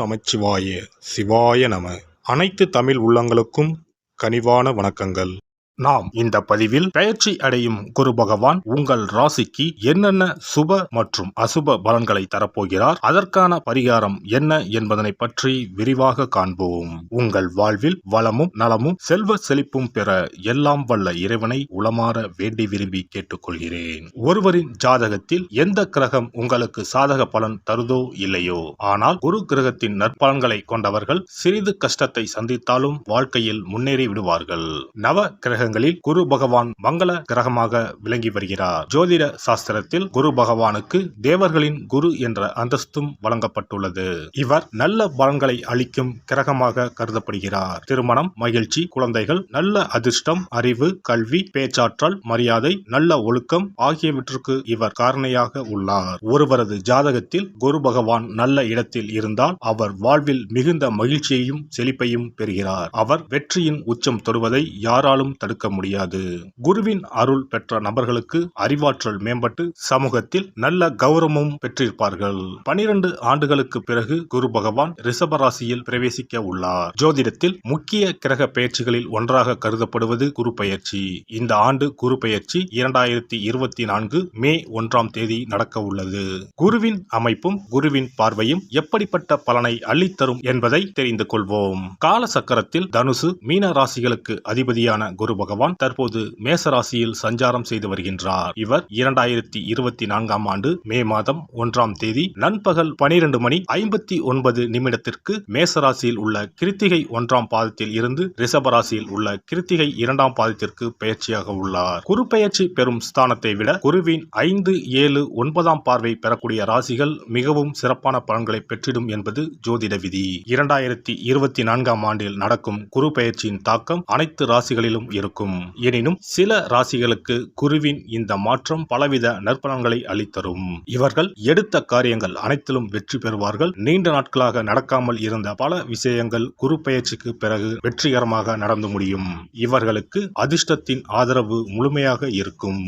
நமச்சிவாய சிவாய நம. அனைத்து தமிழ் உள்ளங்களுக்கும் கனிவான வணக்கங்கள். நாம் இந்த பதிவில் பெயர்ச்சி அடையும் குரு பகவான் உங்கள் ராசிக்கு என்னென்ன சுப மற்றும் அசுப பலன்களை தரப்போகிறார், அதற்கான பரிகாரம் என்ன என்பதனை பற்றி விரிவாக காண்போம். உங்கள் வாழ்வில் வளமும் நலமும் செல்வ செழிப்பும் பெற எல்லாம் வல்ல இறைவனை உளமாற வேண்டி விரும்பி கேட்டுக்கொள்கிறேன். ஒருவரின் ஜாதகத்தில் எந்த கிரகம் உங்களுக்கு சாதக பலன் தருதோ இல்லையோ, ஆனால் குரு கிரகத்தின் நற்பலன்களை கொண்டவர்கள் சிறிது கஷ்டத்தை சந்தித்தாலும் வாழ்க்கையில் முன்னேறி விடுவார்கள். நவ கிரக குரு பகவான் மங்கள கிரகமாக விளங்கி வருகிறார். ஜோதிட சாஸ்திரத்தில் குரு பகவானுக்கு தேவர்களின் குரு என்ற அந்தஸ்தும் வழங்கப்பட்டுள்ளது. இவர் நல்ல பலன்களை அளிக்கும் கிரகமாக கருதப்படுகிறார். திருமணம், மகிழ்ச்சி, குழந்தைகள், நல்ல அதிர்ஷ்டம், அறிவு, கல்வி, பேச்சாற்றல், மரியாதை, நல்ல ஒழுக்கம் ஆகியவற்றுக்கு இவர் காரணியாக உள்ளார். ஒருவரது ஜாதகத்தில் குரு பகவான் நல்ல இடத்தில் இருந்தால் அவர் வாழ்வில் மிகுந்த மகிழ்ச்சியையும் செழிப்பையும் பெறுகிறார். அவர் வெற்றியின் உச்சம் தொடுவதை யாராலும் தடுக்க முடியாது. குருவின் அருள் பெற்ற நபர்களுக்கு அறிவாற்றல் மேம்பட்டு சமூகத்தில் நல்ல கௌரவமும் பெற்றிருப்பார்கள். 12 ஆண்டுகளுக்கு பிறகு குரு பகவான் ரிஷப ராசியில் பிரவேசிக்க உள்ளார். ஜோதிடத்தில் முக்கிய கிரக பெயர்ச்சிகளில் ஒன்றாக கருதப்படுவது குரு பெயர்ச்சி. இந்த ஆண்டு குரு பெயர்ச்சி 2024 மே 1ஆம் தேதி நடக்க உள்ளது. குருவின் அமைப்பும் குருவின் பார்வையும் எப்படிப்பட்ட பலனை அள்ளித்தரும் என்பதை தெரிந்து கொள்வோம். கால சக்கரத்தில் தனுசு, மீன ராசிகளுக்கு அதிபதியான குரு பகவான் தற்போது மேச ராசியில் சஞ்சாரம் செய்து வருகின்றார். இவர் 2024ஆம் ஆண்டு மே மாதம் 1ஆம் தேதி நண்பகல் 12:59 மேச ராசியில் உள்ள கிருத்திகை 1ஆம் பாதத்தில் இருந்து ரிஷப ராசியில் உள்ள கிருத்திகை 2ஆம் பாதத்திற்கு பெயர்ச்சியாக உள்ளார். குரு பெயர்ச்சி பெறும் ஸ்தானத்தை விட குருவின் 5, 7, 9ஆம் பார்வை பெறக்கூடிய ராசிகள் மிகவும் சிறப்பான பலன்களை பெற்றிடும் என்பது ஜோதிட விதி. 2024ஆம் ஆண்டில் நடக்கும் குரு பெயர்ச்சியின் தாக்கம் அனைத்து ராசிகளிலும் இருக்கும். எனினும் சில ராசிகளுக்கு குருவின் இந்த மாற்றம் பலவித நற்பலன்களை அளித்தரும். இவர்கள் எடுத்த காரியங்கள் அனைத்திலும் வெற்றி பெறுவார்கள். நீண்ட நாட்களாக நடக்காமல் இருந்த பல விஷயங்கள் குரு பெயர்ச்சிக்கு பிறகு வெற்றிகரமாக நடந்து முடியும். இவர்களுக்கு அதிர்ஷ்டத்தின் ஆதரவு முழுமையாக இருக்கும்.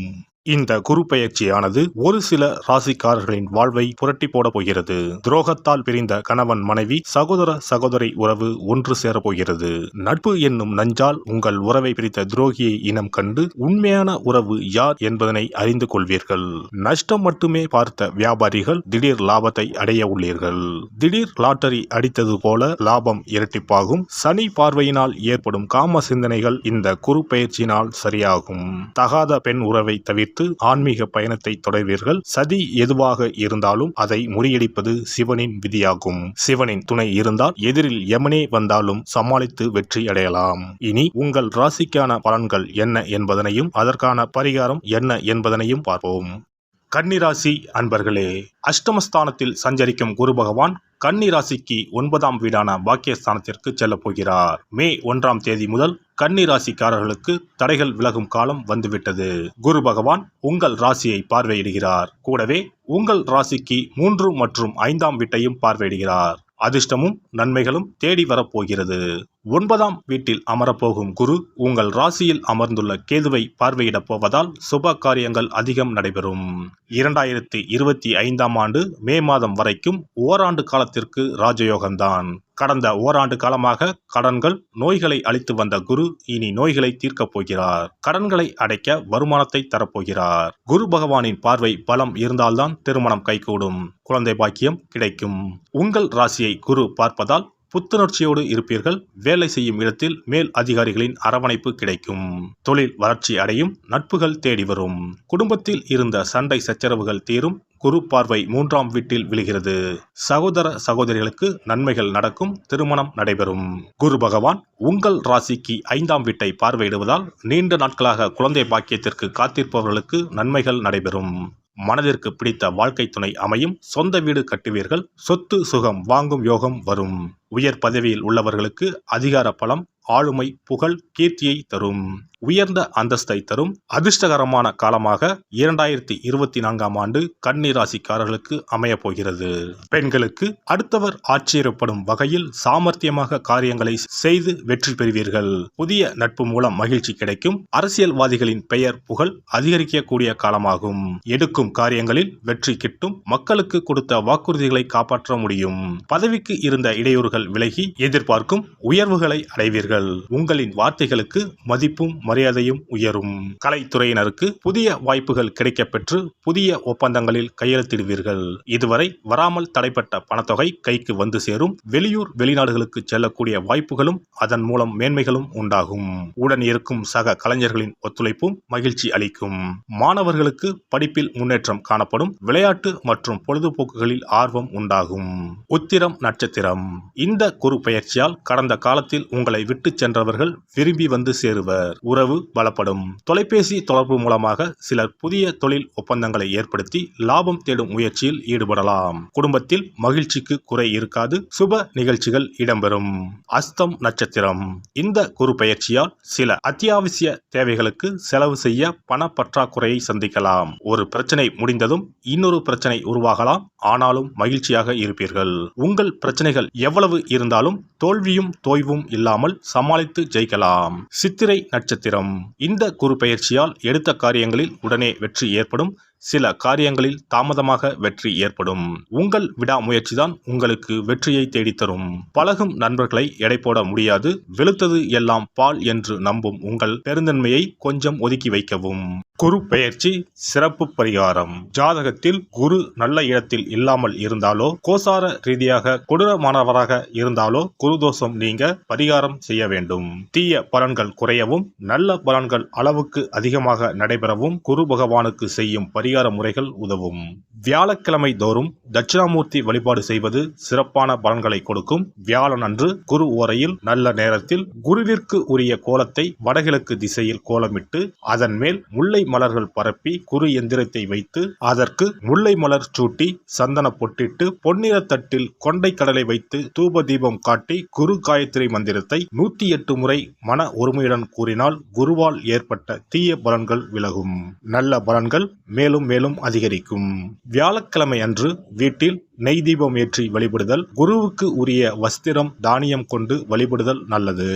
இந்த குரு பெயர்ச்சியானது ஒரு சில ராசிக்காரர்களின் வாழ்வை புரட்டி போட போகிறது. துரோகத்தால் பிரிந்த கணவன் மனைவி, சகோதர சகோதரி உறவு ஒன்று சேர போகிறது. நட்பு என்னும் நஞ்சால் உங்கள் உறவை பிரித்த துரோகியை இனம் கண்டு உண்மையான உறவு யார் என்பதனை அறிந்து கொள்வீர்கள். நஷ்டம் மட்டுமே பார்த்த வியாபாரிகள் திடீர் லாபத்தை அடைய உள்ளீர்கள். திடீர் லாட்டரி அடித்தது போல லாபம் இரட்டிப்பாகும். சனி பார்வையினால் ஏற்படும் காம சிந்தனைகள் இந்த குரு பெயர்ச்சியினால் சரியாகும். தகாத பெண் உறவை தவிர்த்து ஆன்மீக பயணத்தை தொடர்வீர்கள். சதி எதுவாக இருந்தாலும் அதை முறியடிப்பது சிவனின் விதியாகும். சிவனின் துணை இருந்தால் எதிரில் யமனே வந்தாலும் சமாளித்து வெற்றி அடையலாம். இனி உங்கள் ராசிக்கான பலன்கள் என்ன என்பதனையும் அதற்கான பரிகாரம் என்ன என்பதனையும் பார்ப்போம். கன்னிராசி அன்பர்களே, அஷ்டமஸ்தானத்தில் சஞ்சரிக்கும் குரு பகவான் கன்னி ராசிக்கு 9ஆம் வீடான பாக்கியஸ்தானத்திற்கு செல்ல போகிறார். மே 1ஆம் தேதி முதல் கன்னி ராசிக்காரர்களுக்கு தடைகள் விலகும் காலம் வந்துவிட்டது. குரு பகவான் உங்கள் ராசியை பார்வையிடுகிறார். கூடவே உங்கள் ராசிக்கு 3 மற்றும் 5ஆம் வீட்டையும் பார்வையிடுகிறார். அதிர்ஷ்டமும் நன்மைகளும் தேடி வரப்போகிறது. 9ஆம் வீட்டில் அமரப்போகும் குரு உங்கள் ராசியில் அமர்ந்துள்ள கேதுவை பார்வையிடப் போவதால் சுப காரியங்கள் அதிகம் நடைபெறும். 2025ஆம் ஆண்டு மே மாதம் வரைக்கும் ஓராண்டு காலத்திற்கு ராஜயோகம்தான். கடந்த ஓராண்டு காலமாக கடன்கள், நோய்களை அளித்து வந்த குரு இனி நோய்களை தீர்க்கப் போகிறார். கடன்களை அடைக்க வருமானத்தை தரப்போகிறார். குரு பகவானின் பார்வை பலம் இருந்தால்தான் திருமணம் கைகூடும், குழந்தை பாக்கியம் கிடைக்கும். உங்கள் ராசியை குரு பார்ப்பதால் புத்துணர்ச்சியோடு இருப்பீர்கள். வேலை செய்யும் இடத்தில் மேல் அதிகாரிகளின் அரவணைப்பு கிடைக்கும். தொழில் வளர்ச்சி அடையும். நட்புகள் தேடி வரும். குடும்பத்தில் இருந்த சண்டை சச்சரவுகள் தீரும். குரு பார்வை 3ஆம் வீட்டில் விழுகிறது. சகோதர சகோதரிகளுக்கு நன்மைகள் நடக்கும். திருமணம் நடைபெறும். குரு பகவான் உங்கள் ராசிக்கு 5ஆம் வீட்டை பார்வையிடுவதால் நீண்ட நாட்களாக குழந்தை பாக்கியத்திற்கு காத்திருப்பவர்களுக்கு நன்மைகள் நடைபெறும். மனதிற்கு பிடித்த வாழ்க்கை துணை அமையும். சொந்த வீடு கட்டுவீர்கள். சொத்து சுகம் வாங்கும் யோகம் வரும். உயர் பதவியில் உள்ளவர்களுக்கு அதிகார பலம் ஆளுமை, புகழ், கீர்த்தியை தரும். உயர்ந்த அந்தஸ்தை தரும். அதிர்ஷ்டகரமான காலமாக 2024ஆம் ஆண்டு கன்னி ராசிக்காரர்களுக்கு அமைய போகிறது. பெண்களுக்கு அடுத்தவர் ஆச்சரியப்படும் வகையில் சாமர்த்தியமாக காரியங்களை செய்து வெற்றி பெறுவீர்கள். புதிய நட்பு மூலம் மகிழ்ச்சி கிடைக்கும். அரசியல்வாதிகளின் பெயர், புகழ் அதிகரிக்கக்கூடிய காலமாகும். எடுக்கும் காரியங்களில் வெற்றி கிட்டும். மக்களுக்கு கொடுத்த வாக்குறுதிகளை காப்பாற்ற முடியும். பதவிக்கு இருந்த இடையூறுகள் விலகி எதிர்பார்க்கும் உயர்வுகளை அடைவீர்கள். உங்களின் வார்த்தைகளுக்கு மதிப்பும் மரியாதையும் உயரும். கலைத்துறையினருக்கு புதிய வாய்ப்புகள் கிடைக்கப்பெற்று புதிய ஒப்பந்தங்களில் கையெழுத்திடுவீர்கள். இதுவரை வராமல் தடைப்பட்ட பணத்தொகை கைக்கு வந்து சேரும். வெளியூர், வெளிநாடுகளுக்கு செல்லக்கூடிய வாய்ப்புகளும் அதன் மூலம் மேன்மைகளும் உண்டாகும். உடன் இருக்கும் சக கலைஞர்களின் ஒத்துழைப்பும் மகிழ்ச்சி அளிக்கும். மாணவர்களுக்கு படிப்பில் முன்னேற்றம் காணப்படும். விளையாட்டு மற்றும் பொழுதுபோக்குகளில் ஆர்வம் உண்டாகும். உத்திரம் நட்சத்திரம். இந்த குரு பெயர்ச்சியால் கடந்த காலத்தில் உங்களை விட்டு சென்றவர்கள் விரும்பி வந்து சேருவர். உறவு பலப்படும். தொலைபேசி தொடர்பு மூலமாக சிலர் புதிய தொழில் ஒப்பந்தங்களை ஏற்படுத்தி லாபம் தேடும் முயற்சியில் ஈடுபடலாம். குடும்பத்தில் மகிழ்ச்சிக்கு குறை இருக்காது. சுப நிகழ்ச்சிகள் இடம்பெறும். அஸ்தம் நட்சத்திரம். இந்த குரு பெயர்ச்சியால் சில அத்தியாவசிய தேவைகளுக்கு செலவு செய்ய பண பற்றாக்குறையை சந்திக்கலாம். ஒரு பிரச்சனை முடிந்ததும் இன்னொரு பிரச்சனை உருவாகலாம். ஆனாலும் மகிழ்ச்சியாக இருப்பீர்கள். உங்கள் பிரச்சனைகள் எவ்வளவு இருந்தாலும் தோல்வியும் தோய்வும் இல்லாமல் சமாளித்து ஜெயிக்கலாம். சித்திரை நட்சத்திரம். இந்த குரு பெயர்ச்சியால் எடுத்த காரியங்களில் உடனே வெற்றி ஏற்படும். சில காரியங்களில் தாமதமாக வெற்றி ஏற்படும். உங்கள் விடாமுயற்சிதான் உங்களுக்கு வெற்றியை தேடித்தரும். பழகும் நண்பர்களை எடை போட முடியாது. வெளுத்தது எல்லாம் பால் என்று நம்பும் உங்கள் பெருந்தன்மையை கொஞ்சம் ஒதுக்கி வைக்கவும். குரு பெயர்ச்சி சிறப்பு பரிகாரம். ஜாதகத்தில் குரு நல்ல இடத்தில் இல்லாமல் இருந்தாலோ, கோசார ரீதியாக கொடூரமானவராக இருந்தாலோ குரு தோஷம் நீங்க பரிகாரம் செய்ய வேண்டும். தீய பலன்கள் குறையவும் நல்ல பலன்கள் அளவுக்கு அதிகமாக நடைபெறவும் குரு பகவானுக்கு செய்யும் பரிகார முறைகள் உதவும். வியாழக்கிழமை தோறும் தட்சிணாமூர்த்தி வழிபாடு செய்வது சிறப்பான பலன்களை கொடுக்கும். வியாழன் அன்று குரு ஓரையில் நல்ல நேரத்தில் குருவிற்கு உரிய கோலத்தை வடகிழக்கு திசையில் கோலமிட்டு அதன் மேல் முல்லை மலர்கள் பரப்பி குரு எந்திரத்தை வைத்து அதற்கு முல்லை மலர் சூட்டி சந்தன பொட்டிட்டு பொன்னிற தட்டில் கொண்டை கடலை வைத்து தூப தீபம் காட்டி குரு காயத்ரி மந்திரத்தை 108 முறை மன ஒருமையுடன் கூறினால் குருவால் ஏற்பட்ட தீய பலன்கள் விலகும். நல்ல பலன்கள் மேலும் மேலும் அதிகரிக்கும். வியாழக்கிழமை அன்று வீட்டில் நெய் தீபம் ஏற்றி வழிபடுதல். குருவுக்கு உரிய வஸ்திரம் தானியம் கொண்டு வழிபடுதல் நல்லது.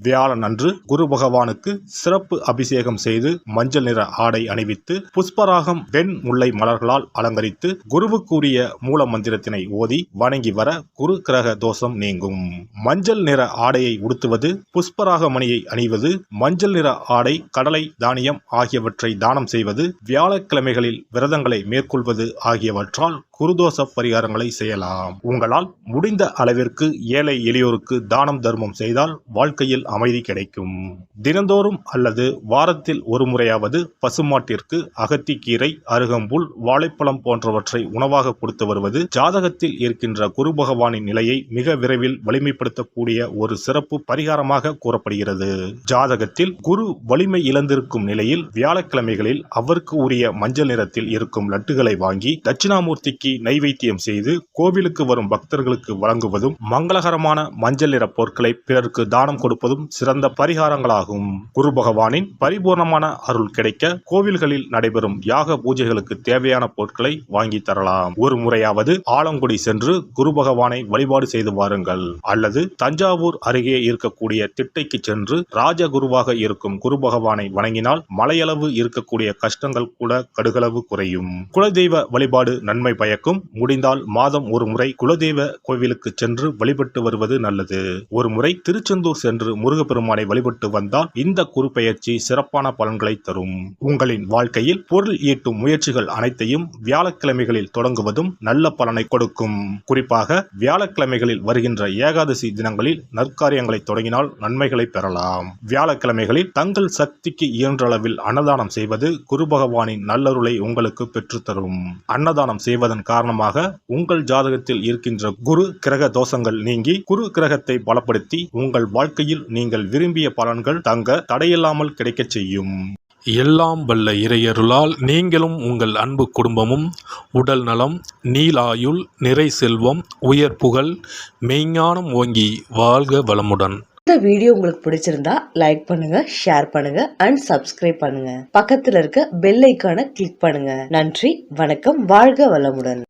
வியாழன் அன்று குரு பகவானுக்கு சிறப்பு அபிஷேகம் செய்து மஞ்சள் நிற ஆடை அணிவித்து புஷ்பராகம் வெண் முல்லை மலர்களால் அலங்கரித்து குருவுக்கு உரிய மூல மந்திரத்தினை ஓதி வணங்கி வர குரு கிரக தோஷம் நீங்கும். மஞ்சள் நிற ஆடையை உடுத்துவது, புஷ்பராக மணியை அணிவது, மஞ்சள் நிற ஆடை, கடலை, தானியம் ஆகியவற்றை தானம் செய்வது, வியாழக்கிழமைகளில் விரதங்களை மேற்கொள்வது ஆகியவற்றால் குருதோஷ பரிகாரங்களை செய்யலாம். உங்களால் முடிந்த அளவிற்கு ஏழை எளியோருக்கு தானம் தர்மம் செய்தால் வாழ்க்கையில் அமைதி கிடைக்கும். தினந்தோறும் அல்லது வாரத்தில் ஒரு முறையாவது பசுமாட்டிற்கு அகத்திக்கீரை, அருகம்புல், வாழைப்பழம் போன்றவற்றை உணவாக கொடுத்து வருவது ஜாதகத்தில் இருக்கின்ற குரு பகவானின் நிலையை மிக விரைவில் வலிமைப்படுத்தக்கூடிய ஒரு சிறப்பு பரிகாரமாக கூறப்படுகிறது. ஜாதகத்தில் குரு வலிமை இழந்திருக்கும் நிலையில் வியாழக்கிழமைகளில் அவருக்கு உரிய மஞ்சள் நிறத்தில் இருக்கும் லட்டுகளை வாங்கி தட்சிணாமூர்த்திக்கு நைவேத்தியம் செய்து கோவிலுக்கு வரும் பக்தர்களுக்கு வழங்குவதும் மங்களகரமான மஞ்சள் நிற பொருட்களை பிறருக்கு தானம் கொடுப்பதும் சிறந்த பரிகாரங்களாகும். குரு பகவானின் பரிபூர்ணமான அருள் கிடைக்க கோவில்களில் நடைபெறும் யாக பூஜைகளுக்கு தேவையான பொருட்களை வாங்கி தரலாம். ஒரு முறையாவது ஆலங்குடி சென்று குரு பகவானை வழிபாடு செய்து வாருங்கள். அல்லது தஞ்சாவூர் அருகே இருக்கக்கூடிய திட்டைக்கு சென்று ராஜகுருவாக இருக்கும் குரு பகவானை வணங்கினால் மலையளவு இருக்கக்கூடிய கஷ்டங்கள் கூட கடுகளவு குறையும். குலதெய்வ வழிபாடு நன்மை பயக்கும். முடிந்தால் மாதம் ஒரு முறை குலதெய்வ கோவிலுக்கு சென்று வழிபட்டு வருவது நல்லது. ஒரு முறை திருச்செந்தூர் சென்று முருகப்பெருமானை வழிபட்டு வந்தால் இந்த குரு பெயர்ச்சி சிறப்பான பலன்களை தரும். உங்களின் வாழ்க்கையில் பொருள் ஈட்டும் முயற்சிகள் அனைத்தையும் வியாழக்கிழமைகளில் தொடங்குவதும் நல்ல பலனை கொடுக்கும். குறிப்பாக வியாழக்கிழமைகளில் வருகின்ற ஏகாதசி தினங்களில் நற்காரியங்களை தொடங்கினால் நன்மைகளை பெறலாம். வியாழக்கிழமைகளில் தங்கள் சக்திக்கு இயன்ற அளவில் அன்னதானம் செய்வது குரு பகவானின் நல்லருளை உங்களுக்கு பெற்றுத்தரும். அன்னதானம் செய்வதன் காரணமாக உங்கள் ஜாதகத்தில் இருக்கின்ற குரு கிரக தோஷங்கள் நீங்கி குரு கிரகத்தை பலப்படுத்தி உங்கள் வாழ்க்கையில் நீங்கள் விரும்பிய பலன்கள் தங்க தடையில்லாமல் கிடைக்கச் செய்யும். எல்லாம் வல்ல இறையருளால் நீங்களும் உங்கள் அன்பு குடும்பமும் உடல் நலம், நீலாயுள், நிறை செல்வம், உயர் புகழ், மெய்ஞானம் ஓங்கி வாழ்க வளமுடன். இந்த வீடியோ உங்களுக்கு பிடிச்சிருந்தா லைக் பண்ணுங்க, ஷேர் பண்ணுங்க அண்ட் சப்ஸ்கிரைப் பண்ணுங்க. பக்கத்துல இருக்க பெல் ஐகானை கிளிக் பண்ணுங்க. நன்றி, வணக்கம், வாழ்க வளமுடன்.